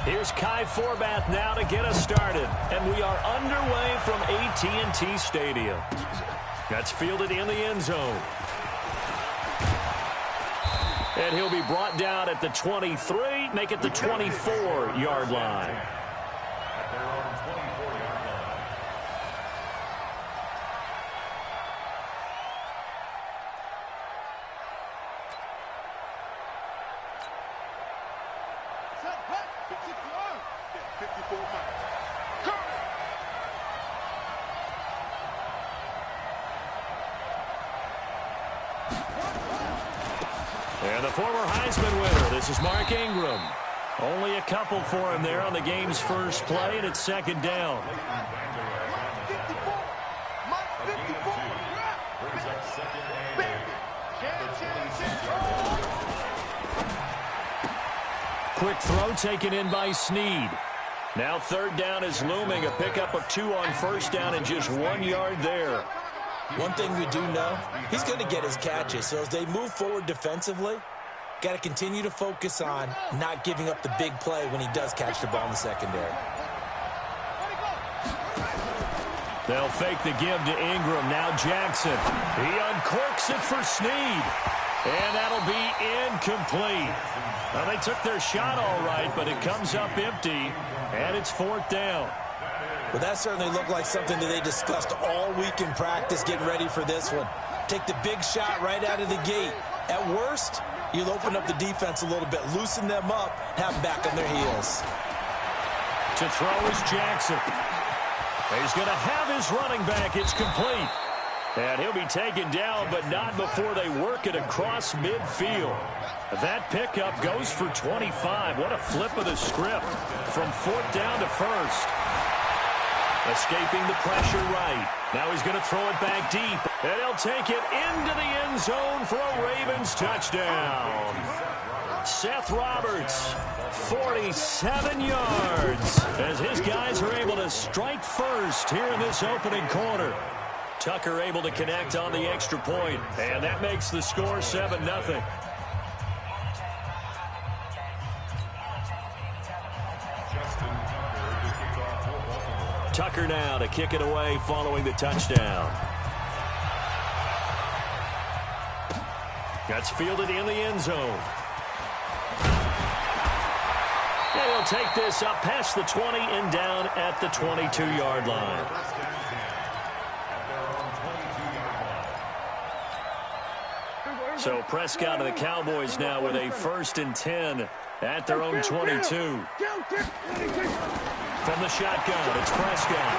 Here's Kai Forbath now to get us started. And we are underway from AT&T Stadium. That's fielded in the end zone. And he'll be brought down at the 23, make it the 24-yard line. And the former Heisman winner, this is Mark Ingram. Only a couple for him there on the game's first play, and it's second down. Quick throw taken in by Snead. Now third down is looming, a pickup of 2 on first down and just 1 yard there. One thing we do know, he's going to get his catches. So as they move forward defensively, got to continue to focus on not giving up the big play when he does catch the ball in the secondary. They'll fake the give to Ingram. Now Jackson. He uncorks it for Snead. And that'll be incomplete. Well, they took their shot all right, but it comes up empty, and it's fourth down. Well, that certainly looked like something that they discussed all week in practice getting ready for this one. Take the big shot right out of the gate. At worst, you'll open up the defense a little bit, loosen them up, have them back on their heels. To throw is Jackson. He's going to have his running back. It's complete. And he'll be taken down, but not before they work it across midfield. That pickup goes for 25. What a flip of the script from fourth down to first. Escaping the pressure right. Now he's going to throw it back deep. And he'll take it into the end zone for a Ravens touchdown. Seth Roberts, 47 yards, as his guys are able to strike first here in this opening quarter. Tucker able to connect on the extra point, and that makes the score 7-0. Tucker now to kick it away following the touchdown. That's fielded in the end zone. And he'll take this up past the 20 and down at the 22-yard line. So Prescott and the Cowboys now with a 1st and 10 at their own 22. From the shotgun, it's Prescott.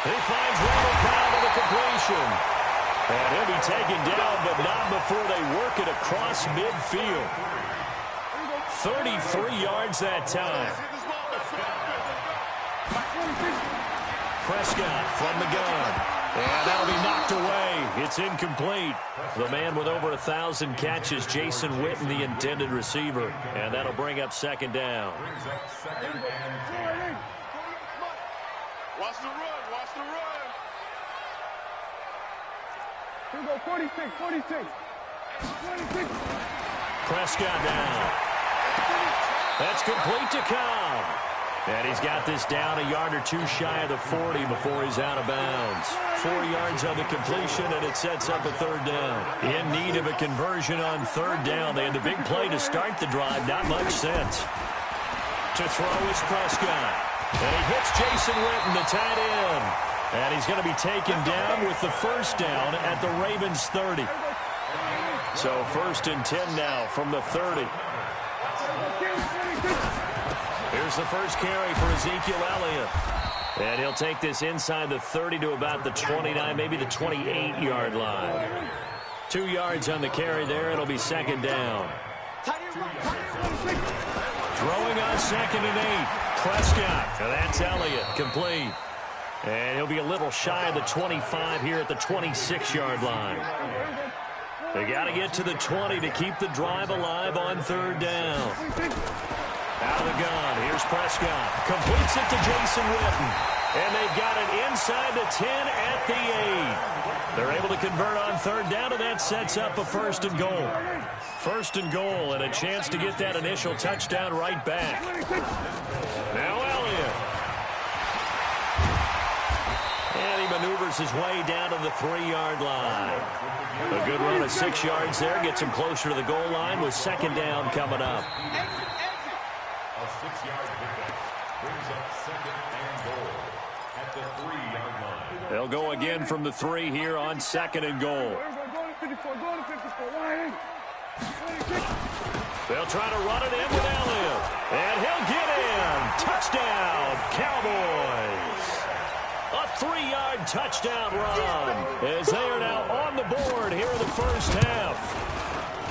He finds Randall Cobb with a completion. And he'll be taken down, but not before they work it across midfield. 33 yards that time. Prescott from the gun. And that'll be knocked away. It's incomplete. The man with over 1,000 catches, Jason Witten, the intended receiver. And that'll bring up second down. Watch the run. Watch the run. Here we go, 46, 46. 46. Prescott down. That's complete to Cobb. And he's got this down a yard or two shy of the 40 before he's out of bounds. 4 yards on the completion, and it sets up a third down. In need of a conversion on third down. They had the big play to start the drive. Not much sense. To throw is Prescott. And he hits Jason Witten, the tight end. And he's going to be taken down with the first down at the Ravens 30. So 1st and 10 now from the 30. Here's the first carry for Ezekiel Elliott. And he'll take this inside the 30 to about the 29, maybe the 28-yard line. 2 yards on the carry there. It'll be second down. Throwing on 2nd and 8. Prescott. And that's Elliott. Complete. And he'll be a little shy of the 25 here at the 26-yard line. They got to get to the 20 to keep the drive alive on third down. Out of the gun, here's Prescott. Completes it to Jason Witten. And they've got it inside the 10 at the 8. They're able to convert on third down, and that sets up a 1st and goal. First and goal, and a chance to get that initial touchdown right back. Now Elliott. And he maneuvers his way down to the 3-yard line. A good run of 6 yards there. Gets him closer to the goal line with second down coming up. A 6-yard pickup brings up second and goal at the 3-yard line. They'll go again from the 3 here on second and goal. They'll try to run it in with Elliott. And he'll get in. Touchdown, Cowboys. A 3-yard touchdown run as they are now on the board here in the first half.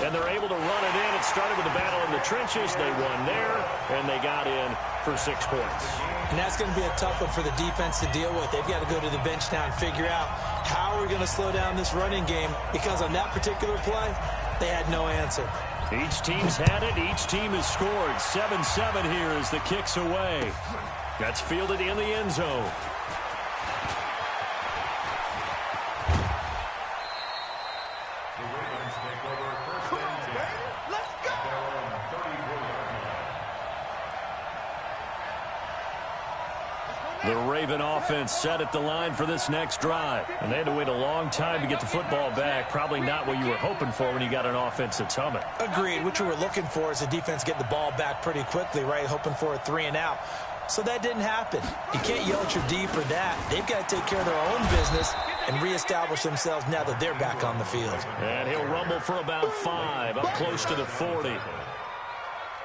And they're able to run it in. It started with a battle in the trenches. They won there, and they got in for 6 points. And that's going to be a tough one for the defense to deal with. They've got to go to the bench now and figure out how we're going to slow down this running game, because on that particular play, they had no answer. Each team's had it. Each team has scored. 7-7 here as the kick's away. That's fielded in the end zone. The Raven offense set at the line for this next drive. And they had to wait a long time to get the football back. Probably not what you were hoping for when you got an offense that's humming. Agreed. What you were looking for is the defense getting the ball back pretty quickly, right? Hoping for a 3 and out. So that didn't happen. You can't yell at your D for that. They've got to take care of their own business and reestablish themselves now that they're back on the field. And he'll rumble for about 5, up close to the 40.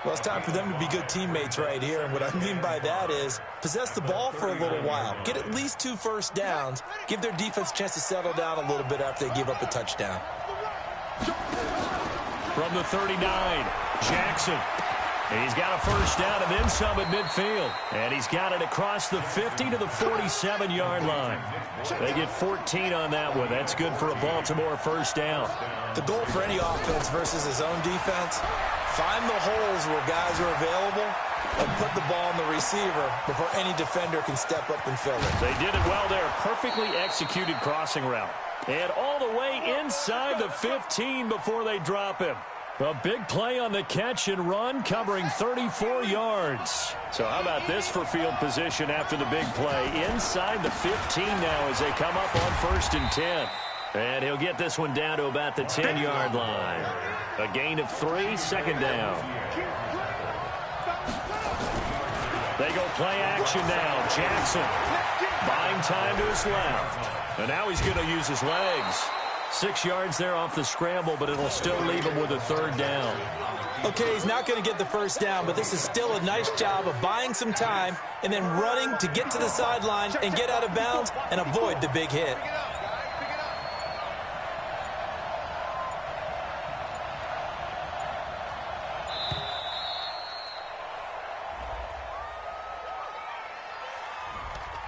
Well, it's time for them to be good teammates right here. And what I mean by that is possess the ball for a little while. Get at least 2 first downs. Give their defense a chance to settle down a little bit after they give up a touchdown. From the 39, Jackson. He's got a first down and then some at midfield. And he's got it across the 50 to the 47-yard line. They get 14 on that one. That's good for a Baltimore first down. The goal for any offense versus his own defense, find the holes where guys are available and put the ball on the receiver before any defender can step up and fill it. They did it well there. Perfectly executed crossing route. And all the way inside the 15 before they drop him. A big play on the catch and run, covering 34 yards. So how about this for field position after the big play? Inside the 15 now as they come up on 1st and 10. And he'll get this one down to about the 10-yard line. A gain of 3, second down. They go play action now. Jackson buying time to his left. And now he's going to use his legs. 6 yards there off the scramble, but it'll still leave him with a 3rd down. Okay, he's not going to get the first down, but this is still a nice job of buying some time and then running to get to the sideline and get out of bounds and avoid the big hit.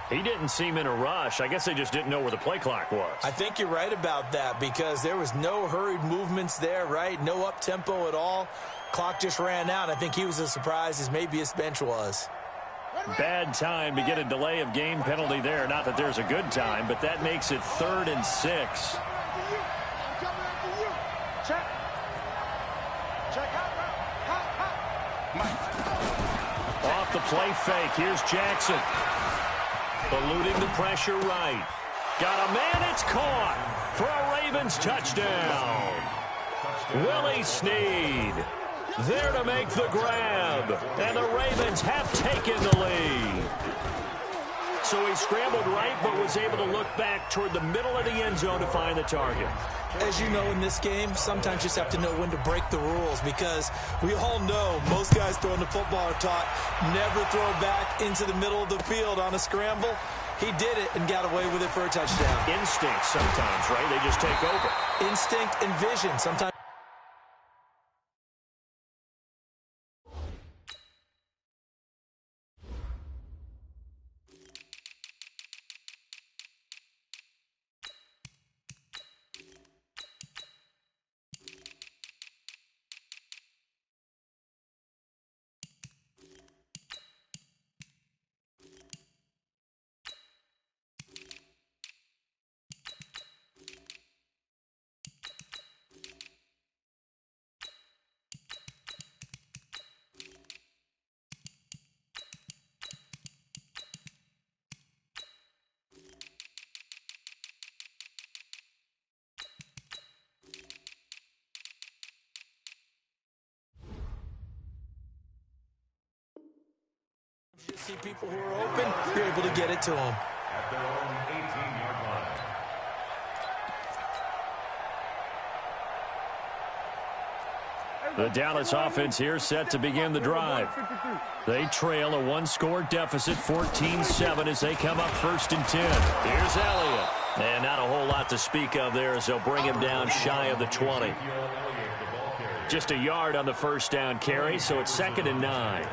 He didn't seem in a rush. I guess they just didn't know where the play clock was. I think you're right about that because there was no hurried movements there, right? No up-tempo at all. Clock just ran out. I think he was as surprised as maybe his bench was. Bad time to get a delay of game penalty there. Not that there's a good time, but that makes it 3rd and 6. Off the play fake. Here's Jackson. Eluding the pressure right. Got a man, it's caught for a Ravens touchdown. Willie Snead there to make the grab. And the Ravens have taken the lead. So he scrambled right but was able to look back toward the middle of the end zone to find the target. As you know, in this game, sometimes you just have to know when to break the rules because we all know most guys throwing the football are taught never throw back into the middle of the field on a scramble. He did it and got away with it for a touchdown. Instinct sometimes, right? They just take over. Instinct and vision sometimes. see people who are open, you're able to get it to them. At their own 18-yard line. The Dallas offense here set to begin the drive. They trail a one-score deficit, 14-7, as they come up 1st and 10. Here's Elliott. And not a whole lot to speak of there as they'll bring him down shy of the 20. Just a yard on the first down carry, so it's 2nd and 9.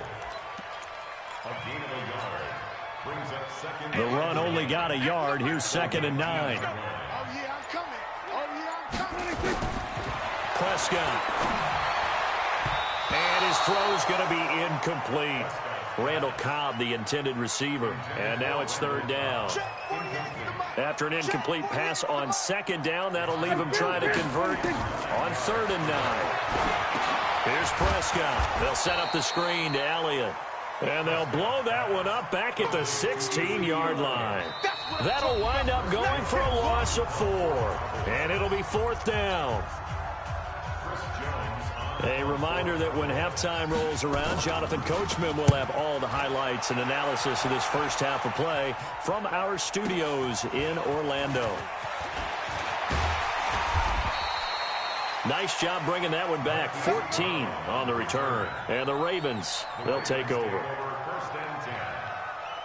The run only got a yard. Here's 2nd and 9. Prescott. And his throw's going to be incomplete. Randall Cobb, the intended receiver. And now it's 3rd down. After an incomplete pass on 2nd down, that'll leave him trying to convert on 3rd and 9. Here's Prescott. They'll set up the screen to Elliott. And they'll blow that one up back at the 16-yard line. That'll wind up going for a loss of 4. And it'll be 4th down. A reminder that when halftime rolls around, Jonathan Coachman will have all the highlights and analysis of this first half of play from our studios in Orlando. Nice job bringing that one back. 14 on the return. And the Ravens, they'll take over. 1st and 10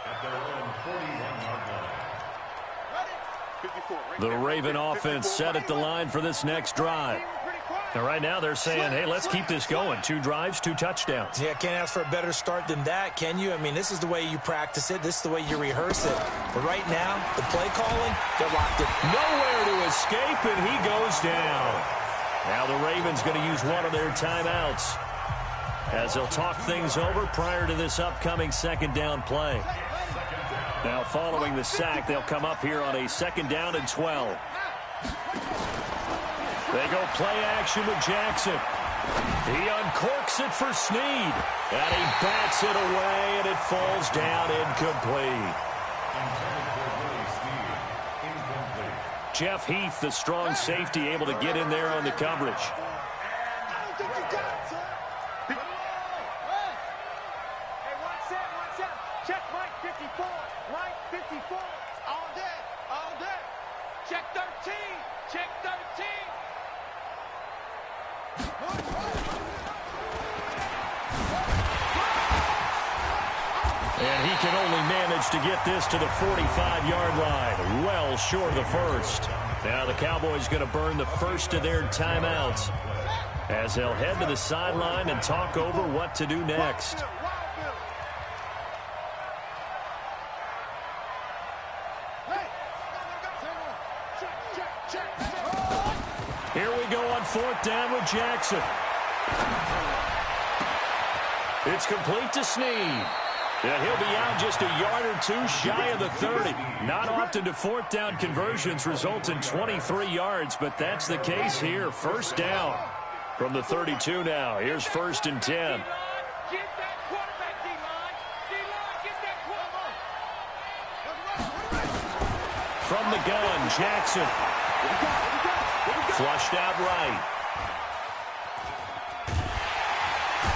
at their own 41-yard line. The Raven offense set at the line for this next drive. And right now they're saying, hey, let's keep this going. 2 drives, 2 touchdowns. Yeah, can't ask for a better start than that, can you? I mean, this is the way you practice it. This is the way you rehearse it. But right now, the play calling, they're locked in. Nowhere to escape, and he goes down. Now the Ravens going to use one of their timeouts as they'll talk things over prior to this upcoming 2nd down play. Now following the sack, they'll come up here on a 2nd down and 12. They go play action with Jackson. He uncorks it for Snead. And he bats it away, and it falls down incomplete. Jeff Heath, the strong safety, able to get in there on the coverage. Check Mike 54. Mike 54. All day. All day. Check 13. Check 13. And he can only manage to get this to the 45-yard line, well short of the first. Now the Cowboys going to burn the first of their timeouts as they'll head to the sideline and talk over what to do next. Here we go on 4th down with Jackson. It's complete to Snead. And he'll be out just a yard or 2 shy of the 30. Not often do 4th down conversions result in 23 yards, but that's the case here. 1st down from the 32 now. Here's 1st and 10. From the gun, Jackson. Flushed out right.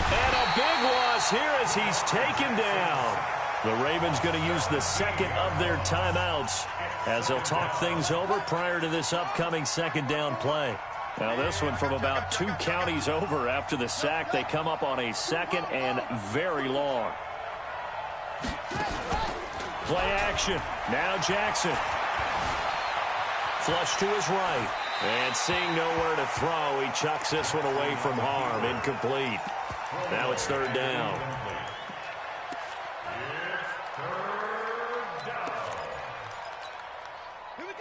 And a big loss here as he's taken down. The Ravens going to use the 2nd of their timeouts as they'll talk things over prior to this upcoming 2nd down play. Now this one from about 2 counties over after the sack. They come up on a 2nd and very long. Play action. Now Jackson. Flush to his right. And seeing nowhere to throw, he chucks this one away from harm. Incomplete. Now it's 3rd down.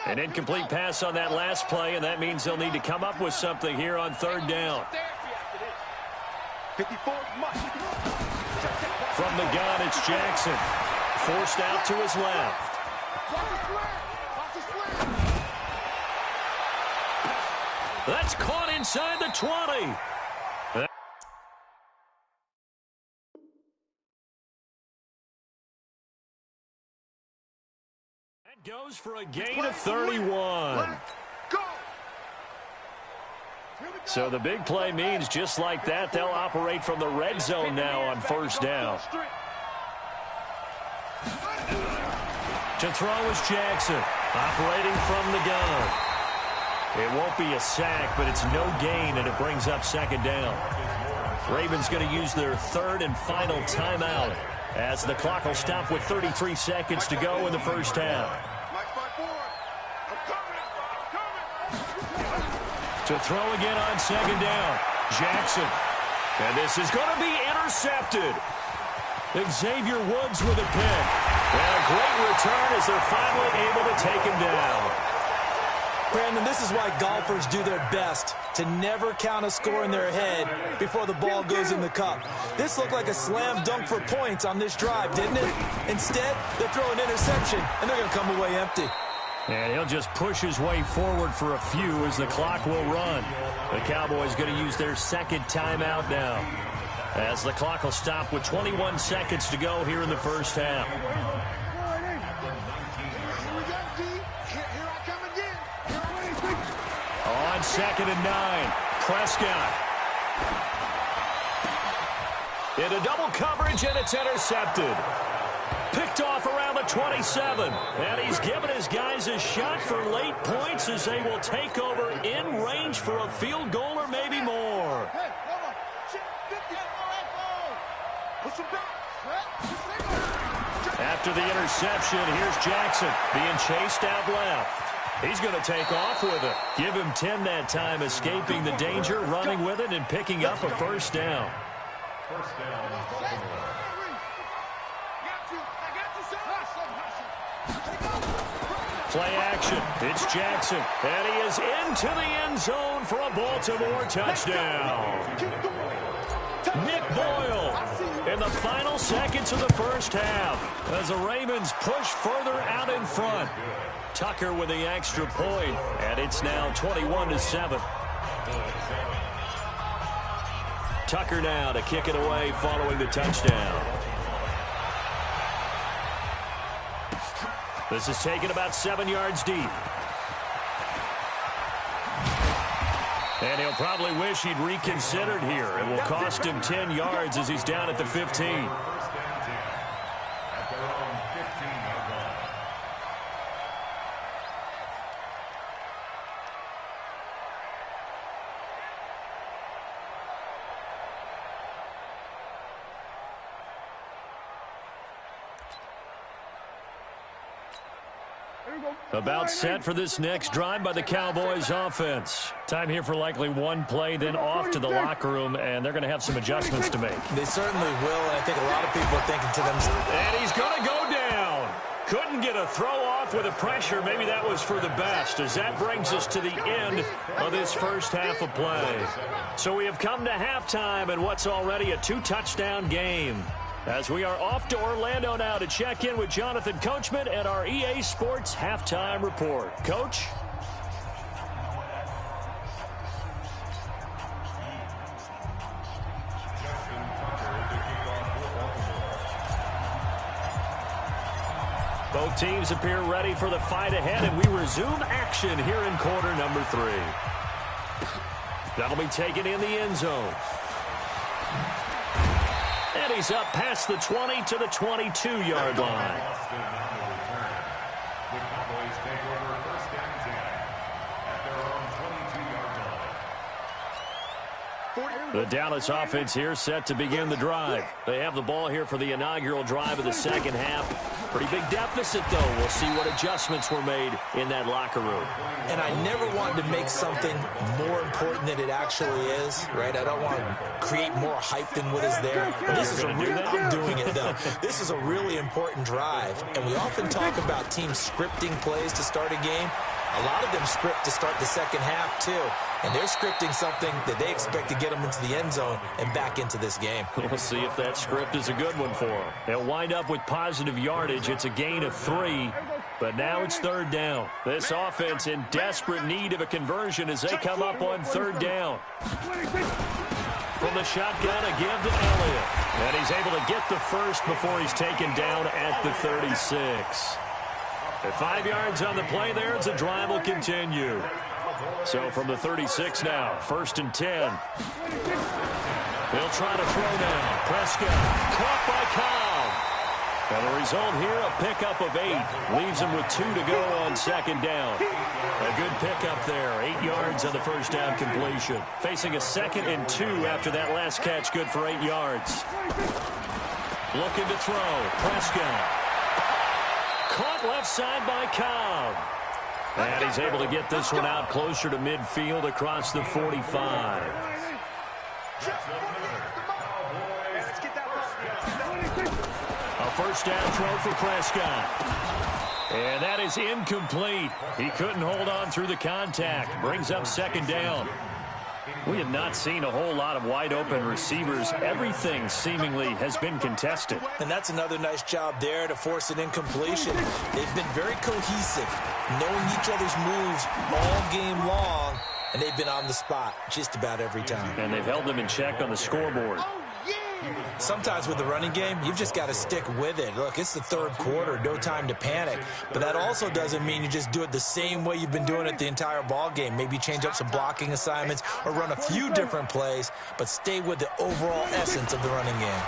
An incomplete pass on that last play, and that means they'll need to come up with something here on 3rd down. From the gun, it's Jackson. Forced out to his left. That's caught inside the 20. That goes for a gain of 31. So the big play means just like that, they'll operate from the red zone now on 1st down. To throw is Jackson, operating from the gun. It won't be a sack, but it's no gain, and it brings up second down. Ravens going to use their third and final timeout as the clock will stop with 33 seconds to go in the first half. To throw again on second down, Jackson. And this is going to be intercepted. Xavier Woods with a pick. And a great return as they're finally able to take him down. Brandon, this is why golfers do their best to never count a score in their head before the ball goes in the cup. This looked like a slam dunk for points on this drive, didn't it? Instead, they throw an interception, and they're going to come away empty. And he'll just push his way forward for a few as the clock will run. The Cowboys going to use their second timeout now, as the clock will stop with 21 seconds to go here in the first half. On 2nd and 9, Prescott. Into double coverage, and it's intercepted. Picked off around the 27, and he's given his guys a shot for late points as they will take over in range for a field goal or maybe more. After the interception, here's Jackson being chased out left. He's going to take off with it. Give him 10 that time, escaping the danger, running with it, and picking up a first down. First down, Baltimore. Play action. It's Jackson. And he is into the end zone for a Baltimore touchdown. Nick Boyle in the final seconds of the first half as the Ravens push further out in front. Tucker with the extra point, and it's now 21-7. Tucker now to kick it away following the touchdown. This is taken about 7 yards deep. And he'll probably wish he'd reconsidered here. It will cost him 10 yards as he's down at the 15. About set for this next drive by the Cowboys offense. Time here for likely one play, then off to the locker room, and they're going to have some adjustments to make. They certainly will, and I think a lot of people are thinking to themselves. And he's going to go down. Couldn't get a throw off with the pressure. Maybe that was for the best, as that brings us to the end of this first half of play. So we have come to halftime in what's already a two-touchdown game, as we are off to Orlando now to check in with Jonathan Coachman and our EA Sports Halftime Report. Coach? Both teams appear ready for the fight ahead, and we resume action here in quarter number 3. That'll be taken in the end zone. And he's up past the 20 to the 22-yard line. The Cowboys take over first and 10 at their own 22-yard line. The Dallas offense here set to begin the drive. They have the ball here for the inaugural drive of the second half. Pretty big deficit, though. We'll see what adjustments were made in that locker room. And I never wanted to make something more important than it actually is, right? I don't want to create more hype than what is there. But this is a real, I'm doing it, though. This is a really important drive. And we often talk about teams scripting plays to start a game. A lot of them script to start the second half, too. And they're scripting something that they expect to get them into the end zone and back into this game. We'll see if that script is a good one for them. They'll wind up with positive yardage. It's a gain of 3, but now it's third down. This offense in desperate need of a conversion as they come up on third down. From the shotgun, a give to Elliott. And he's able to get the first before he's taken down at the 36. At 5 yards on the play there, the drive will continue. So from the 36 now, first and 10. They'll try to throw now. Prescott caught by Cobb. And the result here, a pickup of 8. Leaves him with 2 to go on second down. A good pickup there. 8 yards on the first down completion. Facing a 2nd and 2 after that last catch. Good for 8 yards. Looking to throw. Prescott. Caught left side by Cobb. And he's able to get this one out closer to midfield across the 45. A first down throw for Prescott. And that is incomplete. He couldn't hold on through the contact. Brings up second down. We have not seen a whole lot of wide-open receivers. Everything seemingly has been contested. And that's another nice job there to force an incompletion. They've been very cohesive, knowing each other's moves all game long, and they've been on the spot just about every time. And they've held them in check on the scoreboard. Sometimes with the running game, you've just got to stick with it. Look, it's the third quarter, no time to panic. But that also doesn't mean you just do it the same way you've been doing it the entire ball game. Maybe change up some blocking assignments or run a few different plays, but stay with the overall essence of the running game.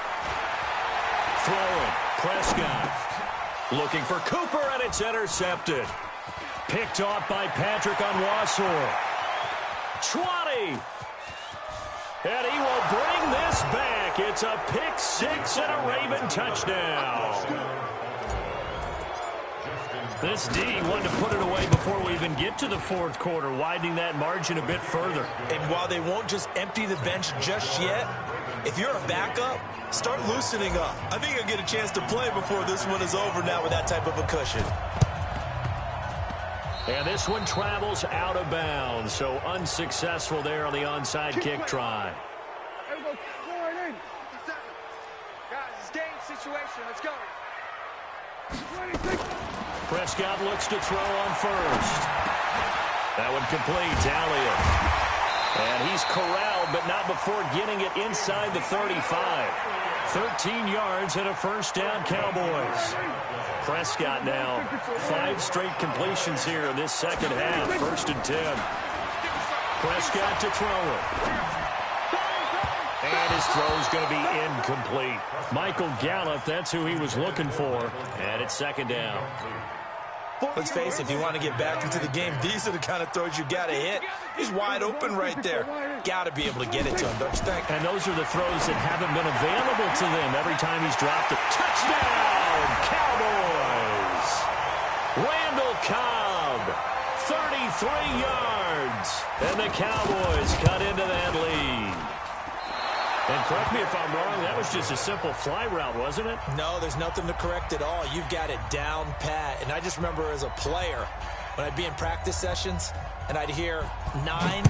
Throwing, Prescott. Looking for Cooper, and it's intercepted. Picked off by Patrick on Wassor. 20. And he will bring this back. It's a pick 6 and a Raven touchdown. This D wanted to put it away before we even get to the fourth quarter, widening that margin a bit further. And while they won't just empty the bench just yet, if you're a backup, start loosening up. I think you'll get a chance to play before this one is over now with that type of a cushion. And this one travels out of bounds, so unsuccessful there on the onside kick try. Guys, it's game situation. Let's go. Prescott looks to throw on first. That one complete. Elliott. And he's corralled, but not before getting it inside the 35. 13 yards and a first down, Cowboys. Prescott now 5 straight completions here in this second half. 1st and 10. Prescott to throw it. And his throw is going to be incomplete. Michael Gallup, that's who he was looking for. And it's second down. Let's face it, if you want to get back into the game, these are the kind of throws you got to hit. He's wide open right there. Got to be able to get it to him, don't you think? And those are the throws that haven't been available to them every time he's dropped it. Touchdown, Cowboys! Randall Cobb, 33 yards. And the Cowboys cut into that lead. And correct me if I'm wrong, that was just a simple fly route, wasn't it? No, there's nothing to correct at all. You've got it down pat. And I just remember as a player, when I'd be in practice sessions and I'd hear 9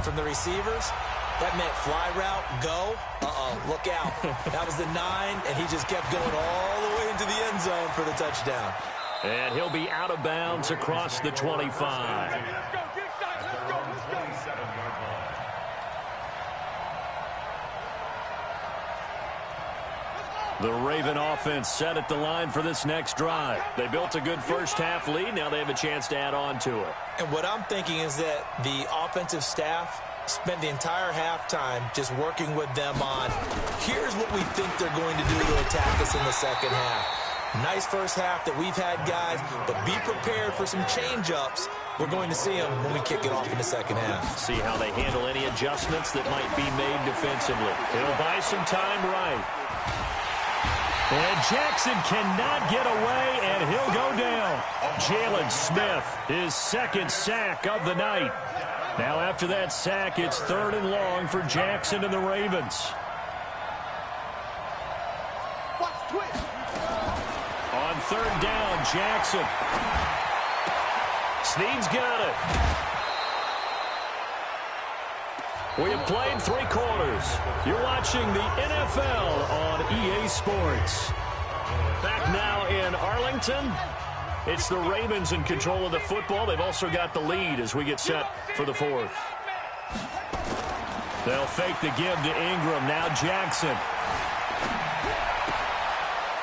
from the receivers, that meant fly route, go. Look out. That was the 9, and he just kept going all the way into the end zone for the touchdown. And he'll be out of bounds across the 25. The Raven offense set at the line for this next drive. They built a good first half lead. Now they have a chance to add on to it. And what I'm thinking is that the offensive staff spent the entire halftime just working with them on, here's what we think they're going to do to attack us in the second half. Nice first half that we've had, guys, but be prepared for some change-ups. We're going to see them when we kick it off in the second half. See how they handle any adjustments that might be made defensively. He'll buy some time right. And Jackson cannot get away, and he'll go down. Jalen Smith, his 2nd sack of the night. Now after that sack, it's 3rd and long for Jackson and the Ravens. On 3rd down, Jackson. Snead's got it. We have played 3 quarters. You're watching the NFL on EA Sports. Back now in Arlington. It's the Ravens in control of the football. They've also got the lead as we get set for the 4th. They'll fake the give to Ingram. Now Jackson.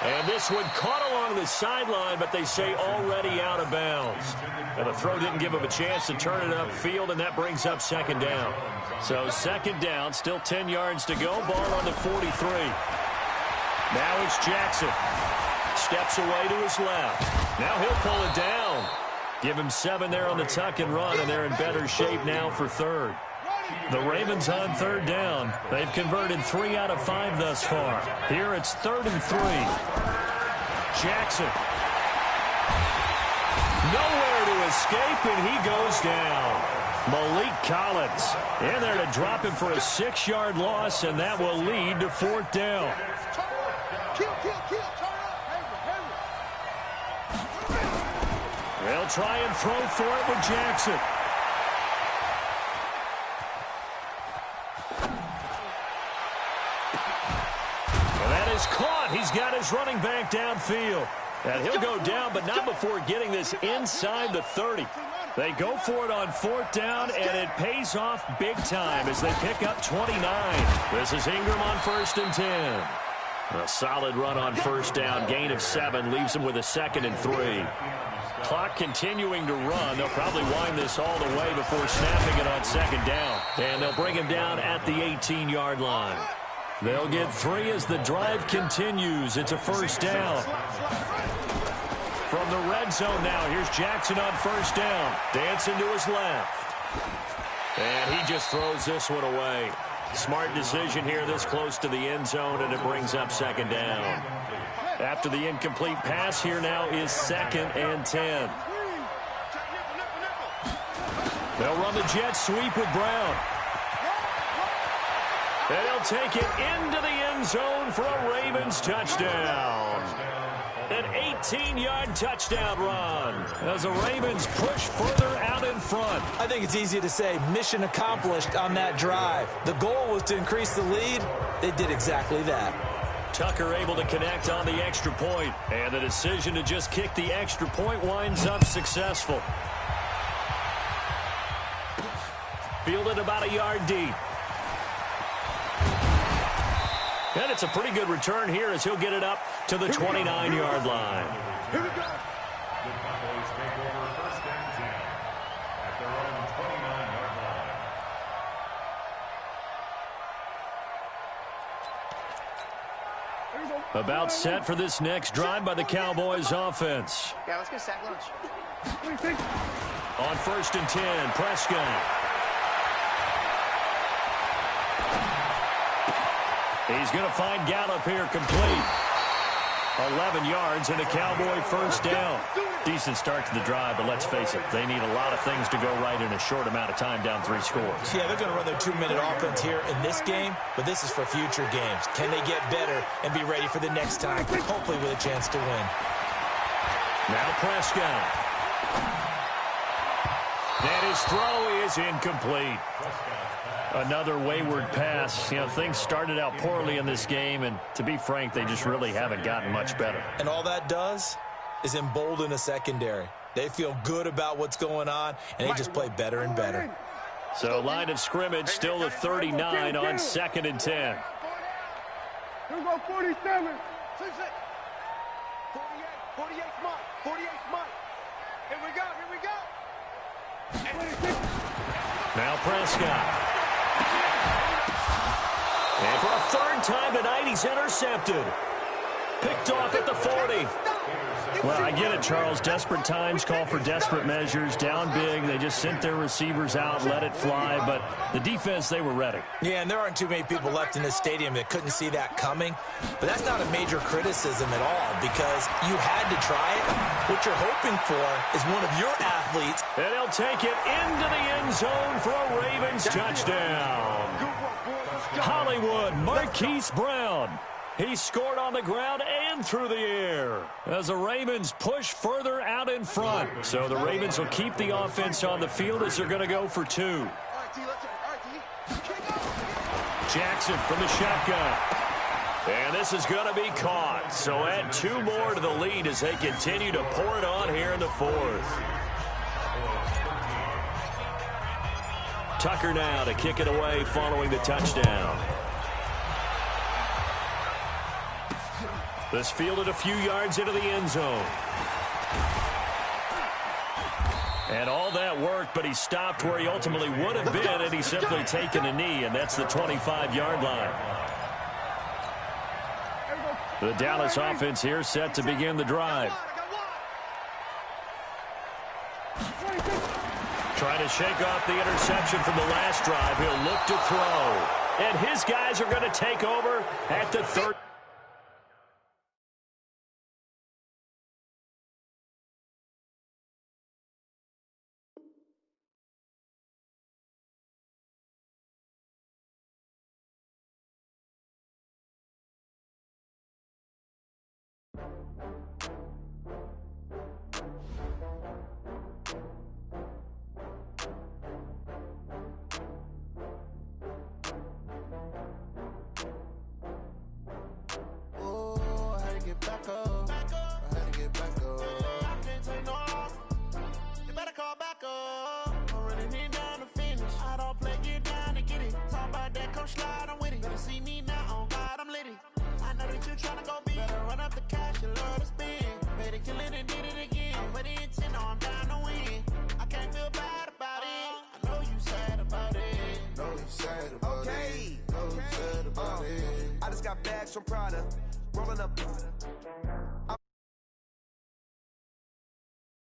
And this one caught along the sideline, but they say already out of bounds. And the throw didn't give him a chance to turn it upfield, and that brings up 2nd down. So 2nd down, still 10 yards to go. Ball on the 43. Now it's Jackson. steps away to his left. Now he'll pull it down. Give him 7 there on the tuck and run, and they're in better shape now for third. The Ravens on third down. They've converted 3 out of 5 thus far. Here it's 3rd and 3. Jackson. Nowhere to escape, and he goes down. Malik Collins in there to drop him for a 6-yard loss, and that will lead to 4th down. They'll try and throw for it with Jackson. And that is caught. He's got his running back downfield. And he'll go down, but not before getting this inside the 30. They go for it on 4th down, and it pays off big time as they pick up 29. This is Ingram on 1st and 10. A solid run on 1st down. Gain of 7 leaves him with a 2nd and 3. Clock continuing to run. They'll probably wind this all the way before snapping it on 2nd down. And they'll bring him down at the 18-yard line. They'll get 3 as the drive continues. It's a 1st down. From the red zone now, here's Jackson on 1st down. Dancing to his left. And he just throws this one away. Smart decision here this close to the end zone, and it brings up 2nd down. After the incomplete pass, here now is 2nd and 10. They'll run the jet sweep with Brown. And he'll take it into the end zone for a Ravens touchdown. An 18-yard touchdown run as the Ravens push further out in front. I think it's easy to say mission accomplished on that drive. The goal was to increase the lead. They did exactly that. Tucker able to connect on the extra point, and the decision to just kick the extra point winds up successful. Fielded about a yard deep. And it's a pretty good return here as he'll get it up to the 29-yard line. The Cowboys take over 1st and 10 at their own 29-yard line. About set for this next drive by the Cowboys offense. Yeah, let's get sack lunch. On 1st and 10, Prescott. He's going to find Gallup here complete. 11 yards and a Cowboy 1st down. Decent start to the drive, but let's face it, they need a lot of things to go right in a short amount of time down 3 scores. Yeah, they're going to run their 2-minute offense here in this game, but this is for future games. Can they get better and be ready for the next time, hopefully with a chance to win? Now Prescott. And his throw is incomplete. Another wayward pass. You know, things started out poorly in this game, and to be frank, they just really haven't gotten much better. And all that does is embolden a secondary. They feel good about what's going on, and they just play better and better. So line of scrimmage still the 39 on 2nd and 10. Here we go, 47. 48 Mike. 48 Mike. Here we go. Now Prescott. And for a 3rd time tonight, he's intercepted. Picked off at the 40. Well, I get it, Charles. Desperate times call for desperate measures. Down big, they just sent their receivers out, let it fly. But the defense, they were ready. Yeah, and there aren't too many people left in this stadium that couldn't see that coming. But that's not a major criticism at all because you had to try it. What you're hoping for is one of your athletes. And he'll take it into the end zone for a Ravens touchdown. Hollywood, Marquise Brown. He scored on the ground and through the air as the Ravens push further out in front. So the Ravens will keep the offense on the field as they're going to go for 2. Jackson from the shotgun. And this is going to be caught. So add 2 more to the lead as they continue to pour it on here in the 4th. Tucker now to kick it away following the touchdown. This fielded a few yards into the end zone. And all that worked, but he stopped where he ultimately would have been, and he's simply taken a knee, and that's the 25-yard line. The Dallas offense here set to begin the drive. Trying to shake off the interception from the last drive. He'll look to throw. And his guys are going to take over at the 30. I just got bags from Prada, rolling up.